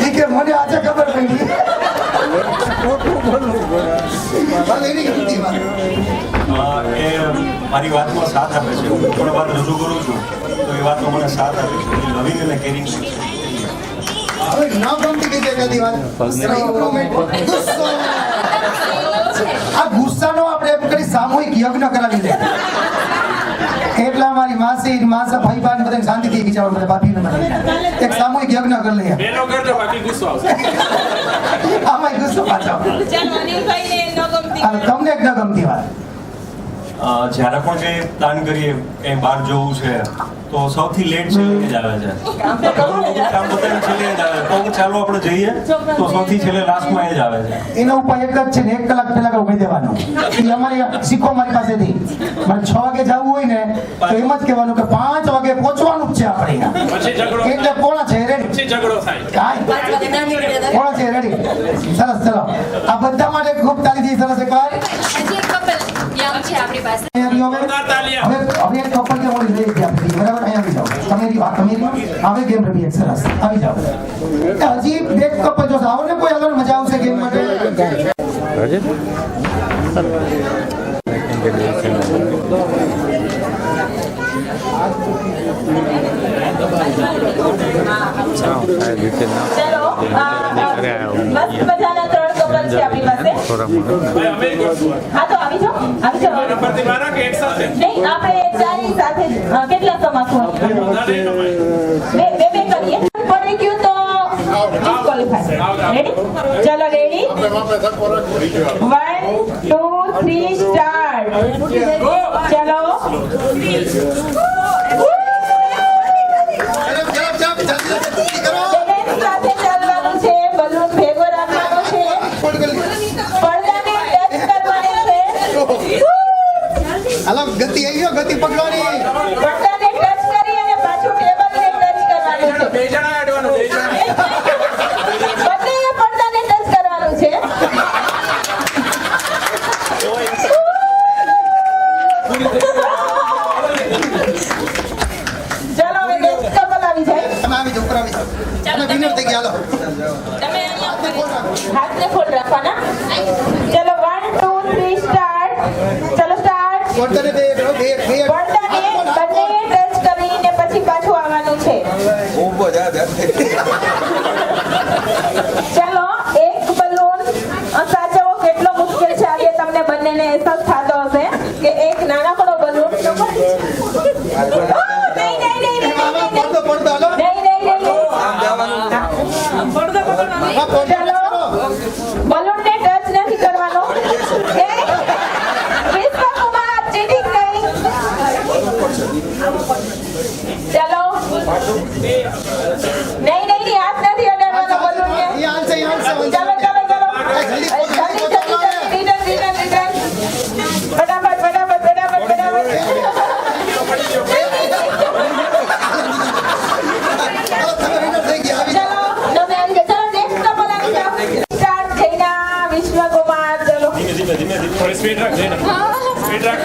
ઈ કે મને આજે ખબર પડી ભલે એની ગમતી વાત. એ મારી વાતમાં સાથ આપે છે હું પણ વાત રજૂ કરું છું તો એ વાતમાં મને સાથ આપે છે એ લવિંગ અને કેરિંગ છે હવે ના ગમતી કઈ જગ્યાની વાત ગુસ્સો. આ ગુસ્સાનો આપણે એમ કરી સામૂહિક યજ્ઞ કરાવી લે એટલા મારી માસી માસા ભાઈ બહેન બધાને શાંતિથી વિચારો બધા બાપીને બધા એક સામૂહિક યજ્ઞ કરી લઈએ બેનો કરજો બાકી ગુસ્સો આવશે. આમાં ગુસ્સો પાછો ચાલો અનિલભાઈને ન ગમતી અને તમને એક ન ગમતી વાત જ્યારે પણ કંઈ પ્લાન કરીએ કંઈ બહાર જવું છે તો સૌથી લેટ છેલ્લે જ આવે છે કામ તો કરવું ને. કામ બધાને છેલ્લે જ આવે તો ચાલો આપણે જઈએ તો સૌથી છેલ્લે લાસ્ટમાં એ જ આવે છે એનો ઉપાય એક જ છે ને 1 કલાક પહેલા કહી દેવાનું એ અમારી શીખો મારી પાસેથી મને 6 વાગે જવું હોય ને તો એમ જ કહેવાનું કે 5 વાગે પહોંચવાનું જ છે આપણે પછી ઝઘડો એટલે પોણા છે રેડી પછી ઝઘડો થાય. કાંઈ પોણા છે રેડી સરસ ચલો આ બધા માટે ખૂબ તાલીથી સરસ એકવાર હજી એક કપલ યંગ છે આપણી પાસે. અહીંયા રહ્યો જોરદાર તાલીઓ. હવે એક કપલ કે મોડી લઈ ગયા આપણી બરાબર અહીંયા આવી જાઓ તમારી વાત તમારી હવે ગેમ રમી એક સરસ આવી જાઓ હજી બે કપલ જો આવો ને કોઈ આગળ મજા આવશે ગેમ માટે રજત ચાલો મસ્ત મજાના 3 કપલ છે આપણી પાસે. ભાઈ અમે કરશું. હા તો આવી જાઓ મારા પરથી મારા કે એક સાથે નહીં આપણે ચારી સાથે જ, કેટલા સમાતું વધારે ન હોય. બે કરીએ પડી ગયું તો ડિસ્કોલિફાય. રેડી? ચલો રેડી? માપે ધક્કો રાખો. 1 2 3 સ્ટાર્ટ. ચલો. જલ્દી કરો. બેલેન્સ સાથે ચાલવાનું છે, બલૂન ભેગો રાખવાનો છે, પડદાને ટચ કરવાની છે. હાલો ગતિ આવી ગયો, ગતિ પકડવાની. પડદાને ટચ કરી અને પાછું ટેબલને ટચ કરવાનું છે. બે જણા અડવાનું, બે જણા. બંનેએ પડદાને ટચ કરવાનું છે. ચાલો હવે next couple આવી જાય. તમે આવી જાઓ, ઉપર આવી જાઓ. તમે winner થઈ ગયા, હાલો. તમે હાથને ફોલ્ડ રાખવાના. ચલો 1 2 3 સ્ટાર્ટ. ચલો સ્ટાર્ટ. પડદાને બે પડદાને બંનેએ ટચ કરીને પછી પાછું આવવાનું છે. ચાલો એક બલૂન સાચવવો કેટલો મુશ્કેલ છે આજે તમને બંનેને અહેસાસ થતો હશે કે એક નાનકડો બલૂન પડદો પડદો, હાલો. હા, પડદો કરો. બલૂનને ટચ નથી કરવાનો. વિશ્વકુમાર ચીટિંગ નહીં. ચાલો નહીં હાથ નથી અડાડવાનો બલૂનને. ઈ હાલશે, ઈ હાલશે. ચાલો ચાલો ચાલો જલ્દી, રિટર્ન ફટાફટ હાલો, તમે winner થઈ ગયા, આવી જાઓ. ચલો તમે આવી જાઓ. ચલો next couple આવી જાઓ. સ્ટાર્ટ થઈના વિશ્વકુમાર. ચલો થોડી સ્પીડ રાખ, જઈને. સ્પીડ રાખ.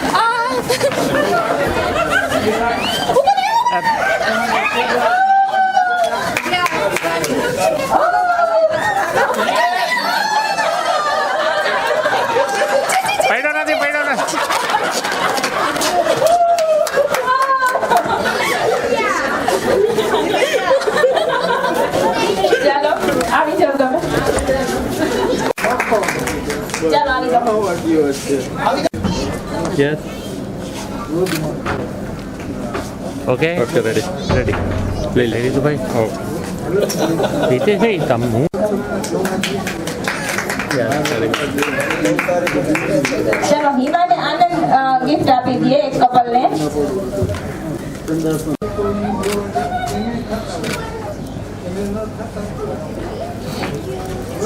પડ્યો નથી, પડ્યો નથી. ચાલો આવી જાઓ તમે. ચાલો આવી જાઓ. Yes. ઓકે રેડી રેડી લઈ લઈ લીધું ભાઈ. રીતે છે તમ હું ચલો હિમાને આનંદ ગિફ્ટ આપી દઈએ એક કપલને.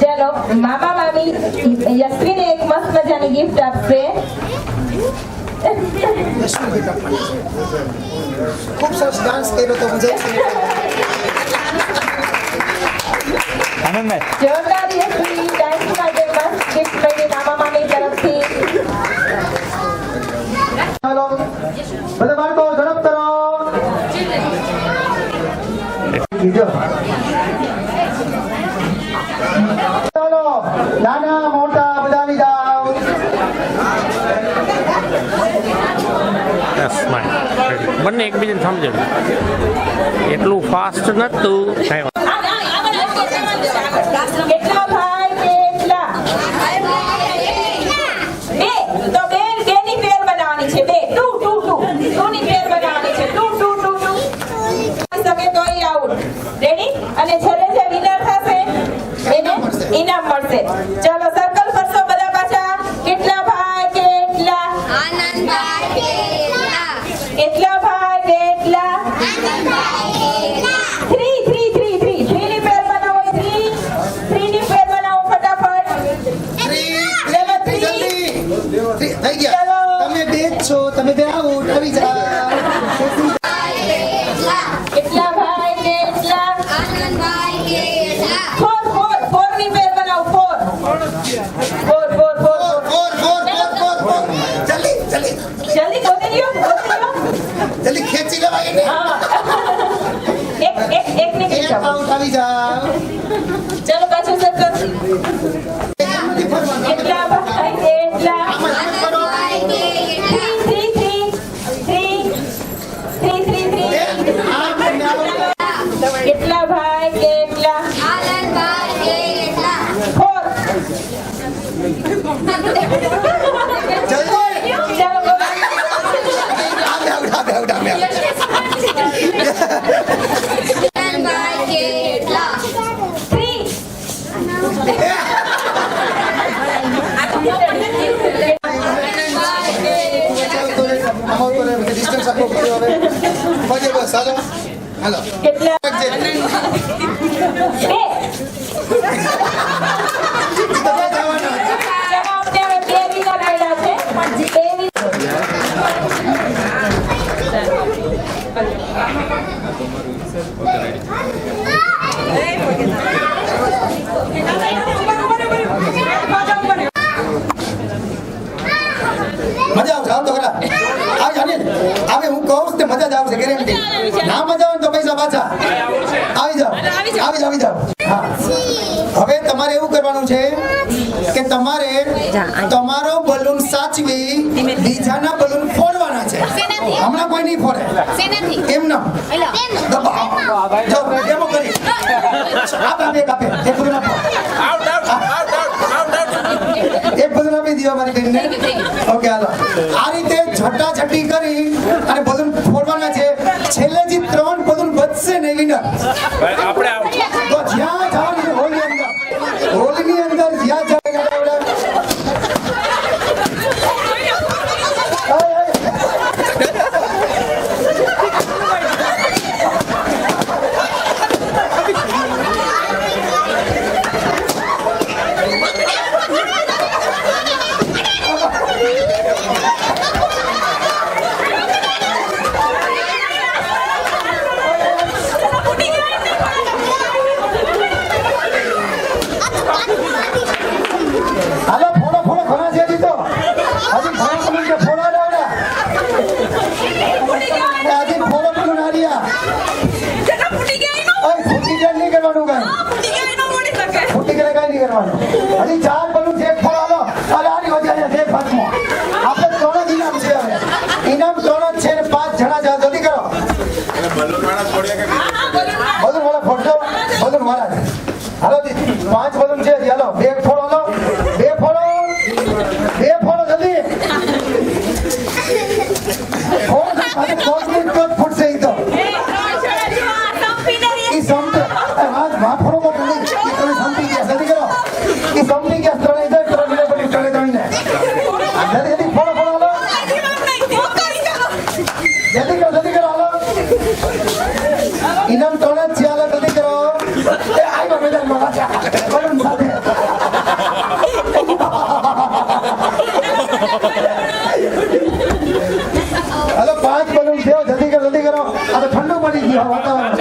ચલો મામા મામી યશ્વીને એક મસ્ત મજાની ગિફ્ટ આપશે. ખૂબ સરસ ડાન્સ કર્યો તો મુજે. જોરદાર યશ્વી ડાન્સ માટે મસ્ત ગિફ્ટ મળી મામા મામી તરફથી. હાલો બધા બાળકો ઝડપ કરો. બીજો ચાલો નાના મોટા બધા આવી જાઓ. સ્માઈલ બંને એકબીજાને સમજે એટલું ફાસ્ટ નતું કાંઈ કેટલા ભાઈ કેટલા? બે. તો બે ની પેર બનાવવાની છે. બે ટુ ની પેર બનાવવાની છે. ટુ શકે તો ઈ આઉટ. રેડી? અને છેલ્લે જે વિનર થશે એને ઇનામ મળશે. ચાલો સર્કલ ફરશો બધા પાછા. કેટલા ભાઈ કેટલા? કેટલા ભાઈ કેટલા? 3 ની પેર બનાવો. 3 ની પેર બનાવો ફટાફટ. જલ્દી થઈ ગયા. તમે બે જ છો, તમે બે આઉટ આવી જાઓ. કેટલા ભાઈ કેટલા? 4 ની પેર બનાવો. 4 જલ્દી જલ્દી જલ્દી ગોતી લ્યો. જલ્દી ખેંચી લેવાય એને. હા. એક ને એક આઉટ આવી જાઓ. ચલો પાછું સર્કલ. કેટલા ભાઈ કેટલા? 3 કેટલા ભાઈ કેટલા? 4 જલ્દી ચાલો બોલો. આઉટ કેટલા? 3 હાલો હાલો કેટલા જે. 2 તમે જવાના હતા. જવાબને હવે 2 વિના મળ્યા છે પણ 2 મજા આવશે આવ તો ખરા આવ જાની હવે હું કહું તે મજા જ આવશે ગેરંટી ના મજા આવે ને તો પૈસા પાછા આવી જાવ હા હવે તમારે એવું કરવાનું છે કે તમારે તમારો બલૂન સાચવી બીજાના બલૂન ફોડવાના છે હમણાં કોઈ નહીં ફોડે એમ ના જો ડેમો કરી આપે એક બલૂન આપો એક બલૂન આપી દીધો મારી બેનને ઓકે હાલો આ રીતે છટાછટી કરી અને બલૂન ફોડવાના છે છેલ્લે જે 3 બલૂન બચશે ને વિનર આપણે તો જ્યાં જવાનું હોલની અંદર જ્યાં જવાનું હાલો ફોડો ઘણા છે હજી તો હજી ઘણા બલૂન કે ફોડવા ડાવડા હજી ફોડો બલૂન હાર્યા ફૂટી ગયા નહીં કરવાનું કાંઈ ફૂટી ગયા કાંઈ નહીં કરવાનું હજી 4 બલૂન છે એક ફોડો હાલો અરે આની વચ્ચે અહીંયા છે 5મો આપણે 3 જ ઇનામ છે હવે ઇનામ 3 જ છે ને 5 જણા છે જલ્દી કરો બલૂન વાળા ફોડજો બલૂન વાળા છે હાલો 5 બલૂન છે હાલો 2 ફોડો હાલો 2 ફોડો જલ્દી ફૂટશે ઈ તો ઈ સંપે માં ફોડો તો તમે સંપી ગયા જલ્દી કરો ઈ સંપી ગયા 3 ઇધર 3 મિનિટ પછી 3 ને જલ્દી ફોડો હાલો જલ્દી કરો હાલો ઇનામ 3 જ છે હાલો જલ્દી કરો એ આવ્યો મેદાનમાં પાછા બલૂન સાથે હાલો 5 બલૂન છે જલ્દી કરો આ તો ઠંડુ પડી ગયું વાતાવરણ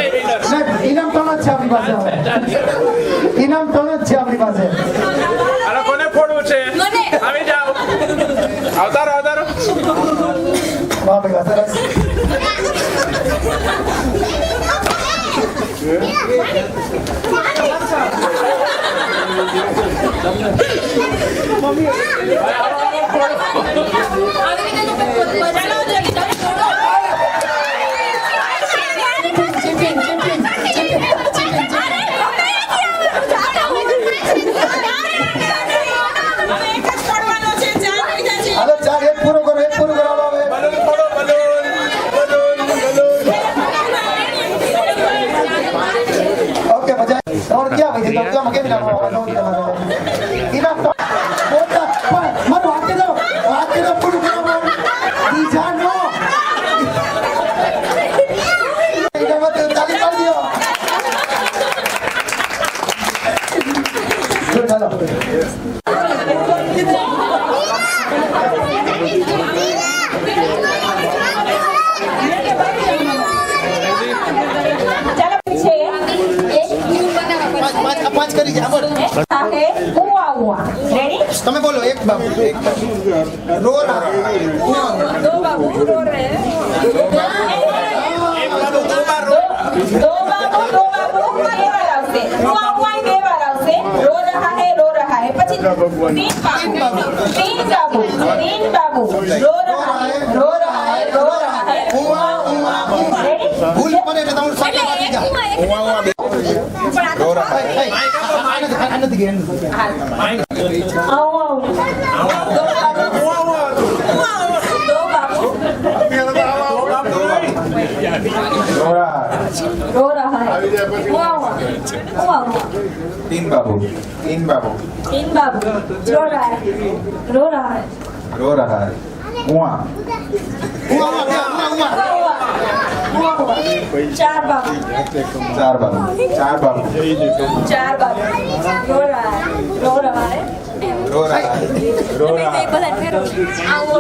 ઇનામ 3 જ છે આપણી પાસે ઇનામ 3 જ છે આપણી પાસે હાલો કોને ફોડવું છે આવી જાઓ આવતારો વાહ ભાઈ વાહ સરસ હાલો 4 એક પૂરો કરો હાલો હવે બલૂન ફોડો ઓકે મજા તમારે ક્યાં ભાઈ તો ક્યાં કેમ ના ઇનામ તો મોટા પણ મારું વાક્ય દો પૂરું કરો બીજા નો ઇનામ તો તાલી પાડી દો ચાલો પાંચ કરી છે બોલો તમે બોલો એક બાબુ રો રહા दो बाबू रो रहे हैं दो बाबू ये बार આવશે હુઆ બે વાર આવશે રો રહા હે પછી तीन बाबू रो रहा है હુઆ ભૂલ પડે એટલે તમારું સાચું આપી જા રો રહા હે આનંદ ગેન आओ दो बाबू रो रहा है हुआ तीन बाबू तीन बाबू रो रहा है रो रहा है हुआ હુઆ चार बाबू चार बाबू चार बाबू चार बाबू रो रहा है रो रहा है रो रहा है रो रहा है आओ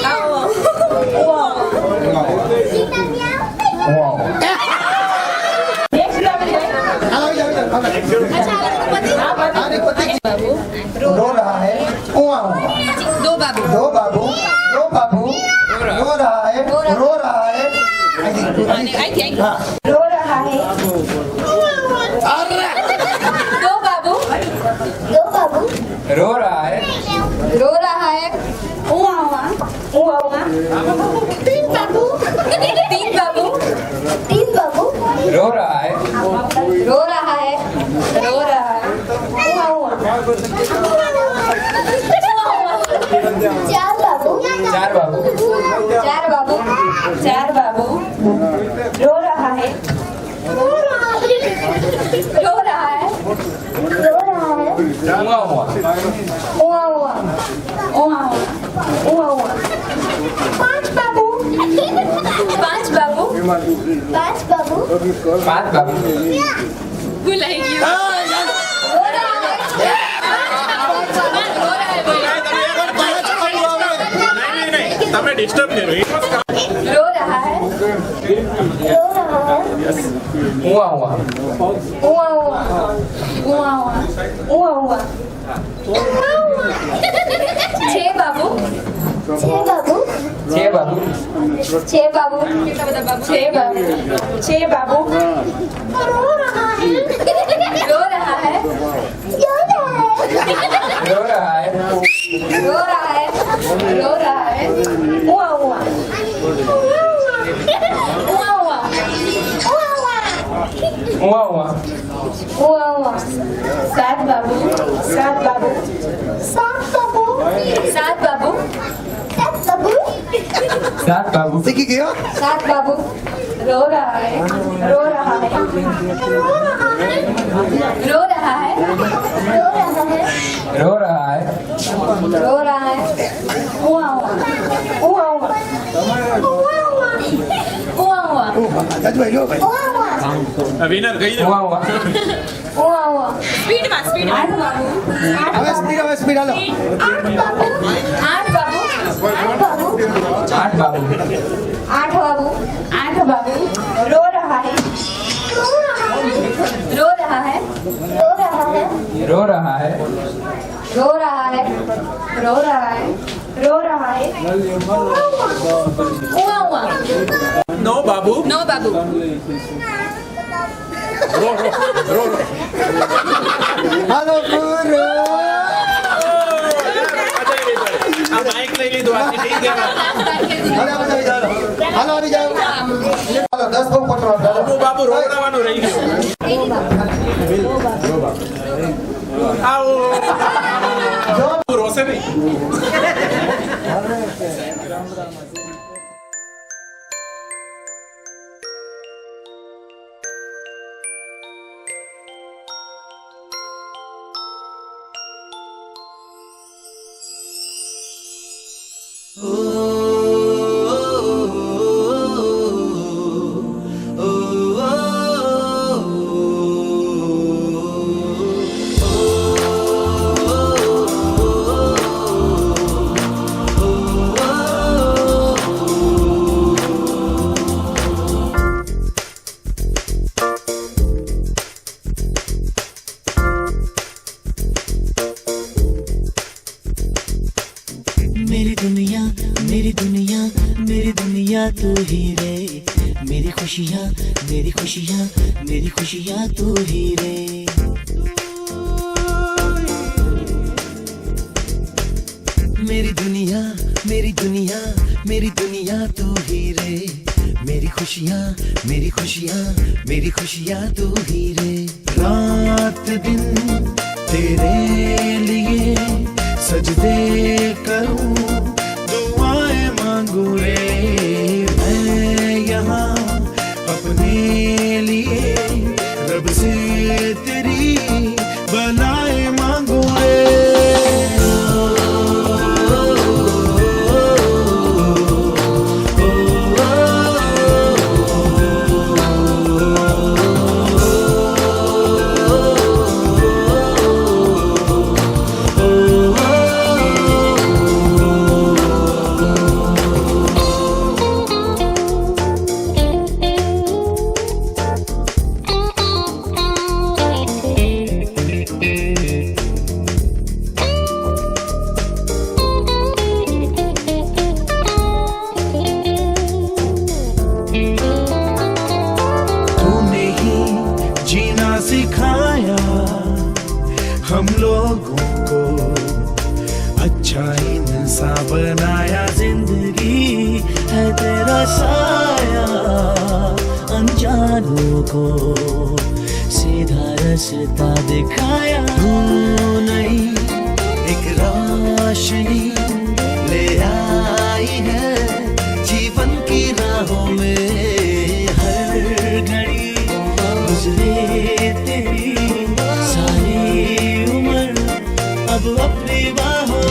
आओ नेक्स्ट रो रहा है दो बाबू दो बाबू रो रहा है रो रहा है हाँ रो रहा है दो बाबू रो रहा है रो रहा है तीन बाबू रो रहा है रो रहा है चार बाबू चार बाबू रो रहा है पांच बाबू તમે ડિસ્ટર્બ નહીં रो रहा है छह बाबू रो रहा है सात बाबू सीखी गयो सात बाबू रो रहा है रो रहा है ભાઈ લો ભાઈ વિનર કહી દો હવે સ્પીડ હાલો आठ बाबू रो रहा है નો બાબુ રો હાલો ગુરુ આ માઇક લઈ લીધું આથી ઠીક ગયા હાલો આવી જાઓ હાલો 10 બહુ પકડો બાબુ રોવડાવવાનું રહી ગયું આવો રોશે નહીં मेरी दुनिया तू ही रे, मेरी खुशियाँ तू ही रे। मेरी दुनिया तू ही रे, मेरी खुशियाँ तू ही रे। रात दिन तेरे लिए सजदे करूं, दुआएं मांगू रे। मैं यहाँ अपने लिए रब से तेरी बनाए मांगू रे। को सीधा रास्ता दिखाया। तू नहीं एक रोशनी ले आई है जीवन की राहों में। हर घड़ी गुजरे तेरी सारी उम्र अब अपनी बाहों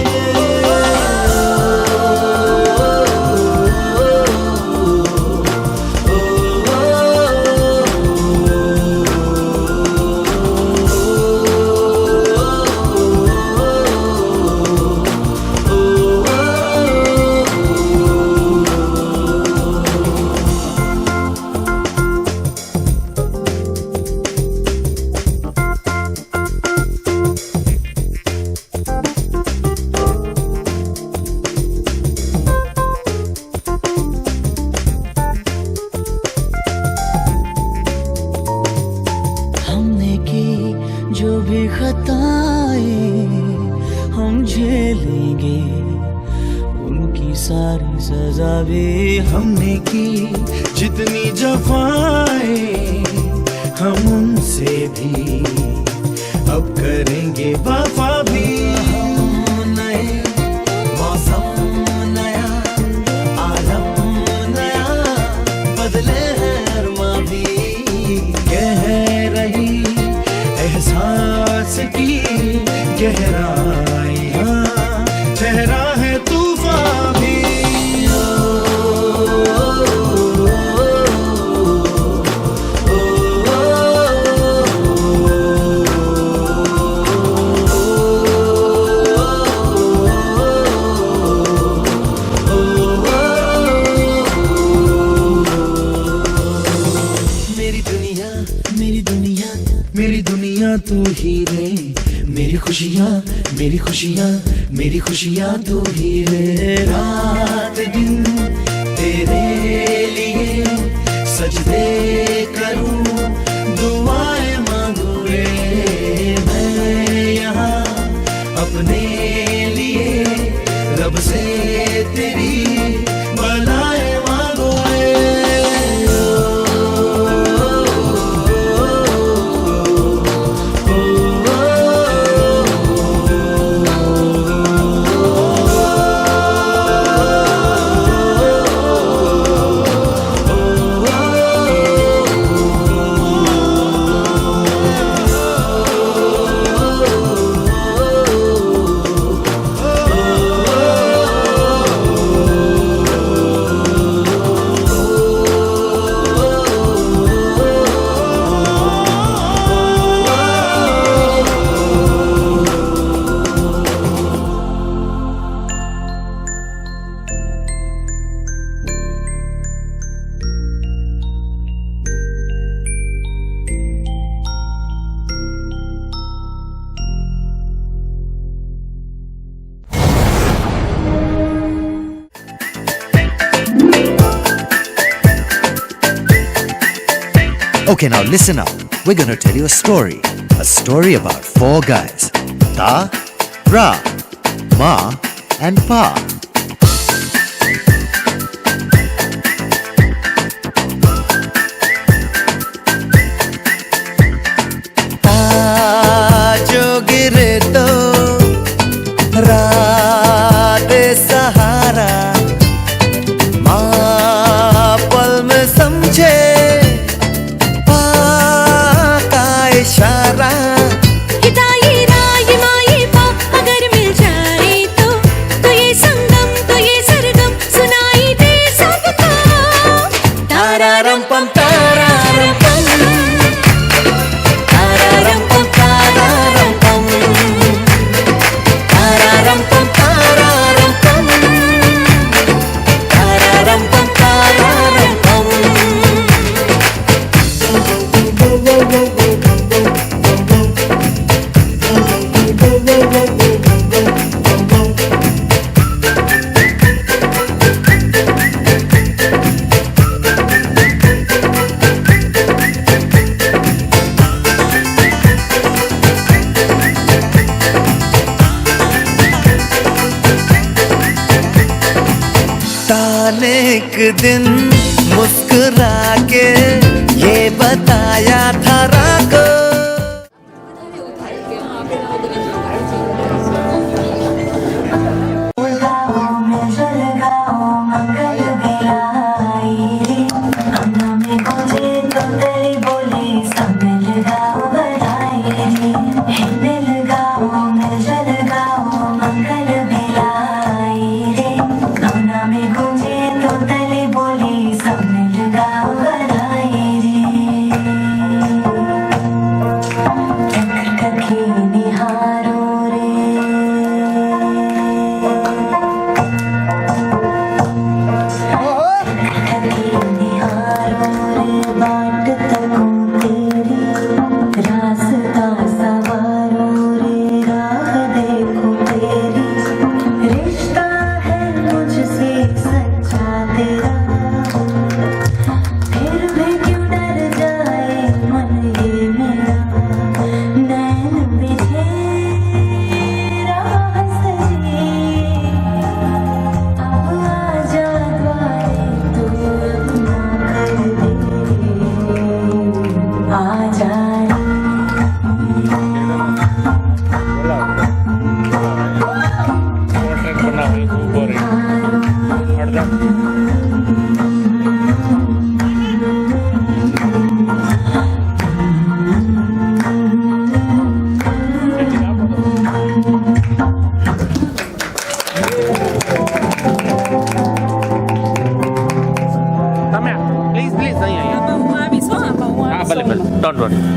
जो भी खताएं हम झेलेंगे, उनकी सारी सजा भी हमने की। जितनी जफाएं हम उनसे भी अब करेंगे वफा भी। नए मौसम नया, आलम नया, बदले हैं अरमा भी। कह रही एहसास की गहराइयाँ, ठहरा है तूफान भी। मेरी दुनिया, मेरी दुनिया, मेरी दुनिया तू ही रे। मेरी खुशियाँ, मेरी खुशियाँ, मेरी खुशियाँ तू ही रे। रात दिन तेरे लिए सजदे करूँ, दुआएं मांगू रे। मैं यहाँ अपने लिए रब से तेरी भलाएं मांगू रे। Okay, now listen up. We're going to tell you a story. A story about 4 guys. Ta, Ra, Ma and Pa. Ta jo gire to Ra de sahara. Ma pal mein samjhe इशारा। हिदाई राय माई पा अगर मिल जाए तो ये संगम, तो ये सरगम सुनाई दे सबको। तारारम पम तारारम पम, तारारम पम तारारम पम, तारारम पम तारारम पम, तारारम पम तारारम पम। ताने एक दिन मुस्कुरा के ये बताया था राको Don't worry.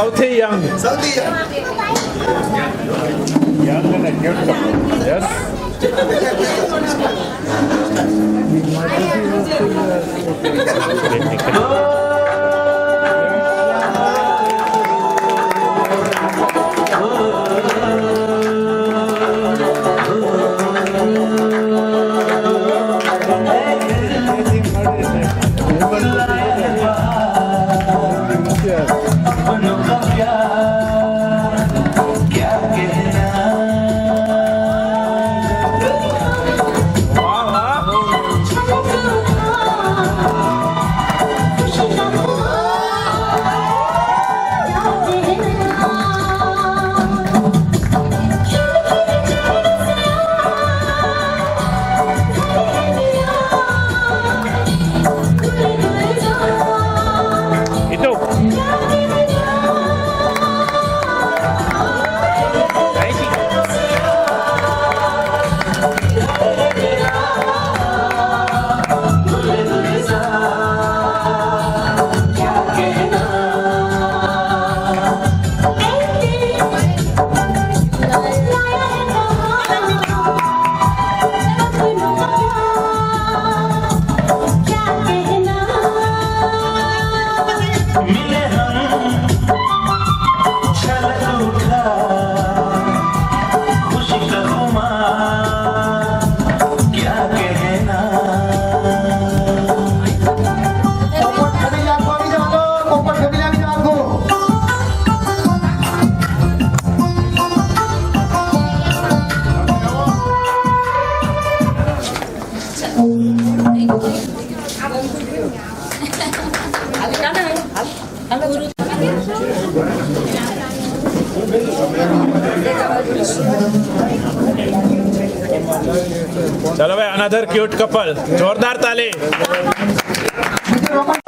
Sauti young. Young and a cute couple. Yes. ચલો ભાઈ અનધર ક્યુટ કપલ જોરદાર તાલી બીજું રોમાન્સ